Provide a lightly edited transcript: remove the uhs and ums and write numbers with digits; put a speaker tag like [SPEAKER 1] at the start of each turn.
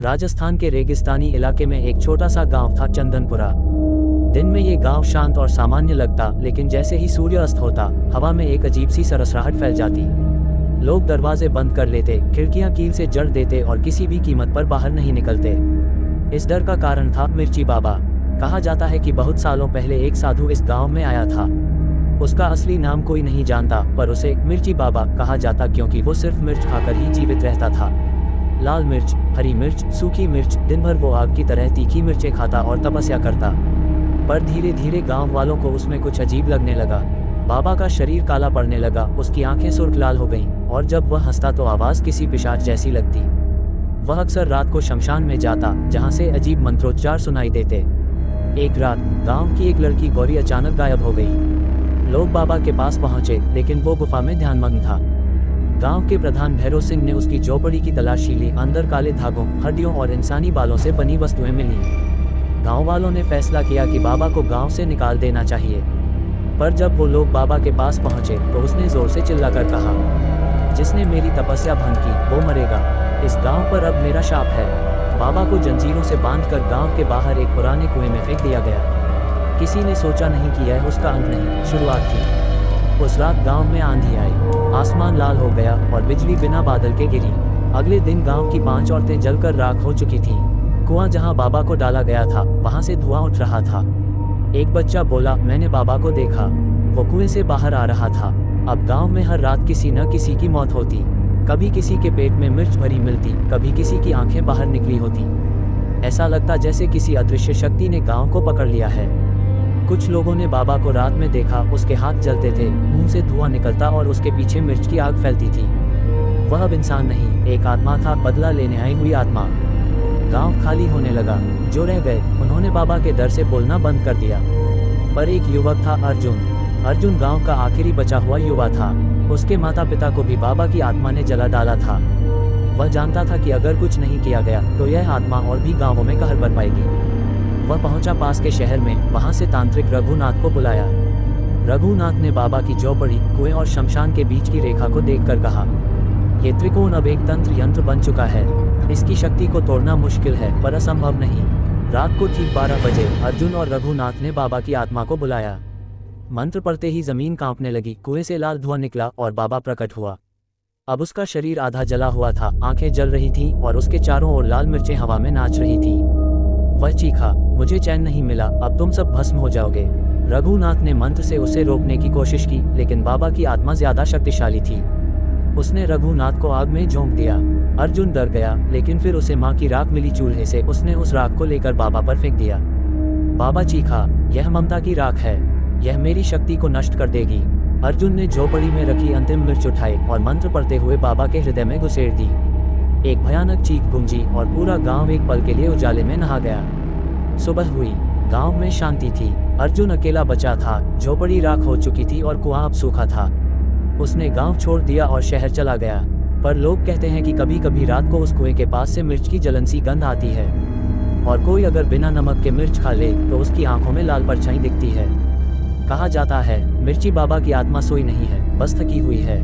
[SPEAKER 1] राजस्थान के रेगिस्तानी इलाके में एक छोटा सा गांव था, चंदनपुरा। दिन में ये गांव शांत और सामान्य लगता, लेकिन जैसे ही सूर्य अस्त होता, हवा में एक अजीब सी सरसराहट फैल जाती। लोग दरवाजे बंद कर लेते, खिड़कियां कील से जड़ देते और किसी भी कीमत पर बाहर नहीं निकलते। इस डर का कारण था मिर्ची बाबा। कहा जाता है कि बहुत सालों पहले एक साधु इस गांव में आया था। उसका असली नाम कोई नहीं जानता, पर उसे मिर्ची बाबा कहा जाता क्योंकि वो सिर्फ मिर्च खाकर ही जीवित रहता था। लाल मिर्च, हरी मिर्च, सूखी मिर्च, दिन भर वो आग की तरह तीखी मिर्चें खाता और तपस्या करता। पर धीरे धीरे गांव वालों को उसमें कुछ अजीब लगने लगा। बाबा का शरीर काला पड़ने लगा, उसकी आंखें सुर्ख लाल हो गईं, और जब वह हंसता तो आवाज़ किसी पिशाच जैसी लगती। वह अक्सर रात को शमशान में जाता, जहां से अजीब मंत्रोच्चार सुनाई देते। एक रात गांव की एक लड़की गौरी अचानक गायब हो गई। लोग बाबा के पास पहुंचे, लेकिन वो गुफा में ध्यानमग्न था। गांव के प्रधान भैरव सिंह ने उसकी झोपड़ी की तलाशी ली। अंदर काले धागों, हड्डियों और इंसानी बालों से बनी वस्तुएं मिली। गांव वालों ने फैसला किया कि बाबा को गांव से निकाल देना चाहिए। पर जब वो लोग बाबा के पास पहुंचे तो उसने जोर से चिल्लाकर कहा, जिसने मेरी तपस्या भंग की वो मरेगा। इस गांव पर अब मेरा शाप है। बाबा को जंजीरों से बांधकर गांव के बाहर एक पुराने कुएं में फेंक दिया गया। किसी ने सोचा नहीं कि यह उसका अंत नहीं, शुरुआत थी। उस रात गांव में आंधी आई, आसमान लाल हो गया और बिजली बिना बादल के गिरी। अगले दिन गांव की 5 औरतें जलकर राख हो चुकी थीं। कुआं जहां बाबा को डाला गया था, वहां से धुआं उठ रहा था। एक बच्चा बोला, मैंने बाबा को देखा, वो कुएं से बाहर आ रहा था। अब गांव में हर रात किसी न किसी की मौत होती। कभी किसी के पेट में मिर्च भरी मिलती, कभी किसी की आंखें बाहर निकली होती। ऐसा लगता जैसे किसी अदृश्य शक्ति ने गांव को पकड़ लिया है। कुछ लोगों ने बाबा को रात में देखा, उसके हाथ जलते थे, मुंह से धुआं निकलता और उसके पीछे मिर्च की आग फैलती थी। वह अब इंसान नहीं, एक आत्मा था, बदला लेने आई हुई आत्मा। गांव खाली होने लगा। जो रह गए उन्होंने बाबा के डर से बोलना बंद कर दिया। पर एक युवक था, अर्जुन। अर्जुन गांव का आखिरी बचा हुआ युवा था। उसके माता पिता को भी बाबा की आत्मा ने जला डाला था। वह जानता था कि अगर कुछ नहीं किया गया तो यह आत्मा और भी गांवों में कहर बर पाएगी। वह पहुंचा पास के शहर में, वहां से तांत्रिक रघुनाथ को बुलाया। रघुनाथ ने बाबा की झोपड़ी, कुएं और शमशान के बीच की रेखा को देखकर कहा, यह त्रिकोण अब एक तंत्र यंत्र बन चुका है। इसकी शक्ति को तोड़ना मुश्किल है, पर असंभव नहीं। रात को ठीक 12 बजे अर्जुन और रघुनाथ ने बाबा की आत्मा को बुलाया। मंत्र पढ़ते ही जमीन कांपने लगी, कुएं से लाल धुआं निकला और बाबा प्रकट हुआ। अब उसका शरीर आधा जला हुआ था, आंखें जल रही थीं और उसके चारों ओर लाल मिर्चें हवा में नाच रही थीं। वह चीखा, मुझे चैन नहीं मिला, अब तुम सब भस्म हो जाओगे। रघुनाथ ने मंत्र से उसे रोकने की कोशिश की, लेकिन बाबा की आत्मा ज्यादा शक्तिशाली थी। उसने रघुनाथ को आग में झोंक दिया। अर्जुन डर गया, लेकिन फिर उसे माँ की राख मिली चूल्हे से। उसने उस राख को लेकर बाबा पर फेंक दिया। बाबा चीखा, यह ममता की राख है, यह मेरी शक्ति को नष्ट कर देगी। अर्जुन ने झोपड़ी में रखी अंतिम मिर्च उठाई और मंत्र पढ़ते हुए बाबा के हृदय में घुसेड़ दी। एक भयानक चीख गूंजी और पूरा गांव एक पल के लिए उजाले में नहा गया। सुबह हुई, गांव में शांति थी। अर्जुन अकेला बचा था, झोपड़ी राख हो चुकी थी और कुआं अब सूखा था। उसने गांव छोड़ दिया और शहर चला गया। पर लोग कहते हैं कि कभी कभी रात को उस कुएं के पास से मिर्च की जलन सी गंध आती है, और कोई अगर बिना नमक के मिर्च खा ले तो उसकी आंखों में लाल परछाई दिखती है। कहा जाता है मिर्ची बाबा की आत्मा सोई नहीं है, बस थकी हुई है।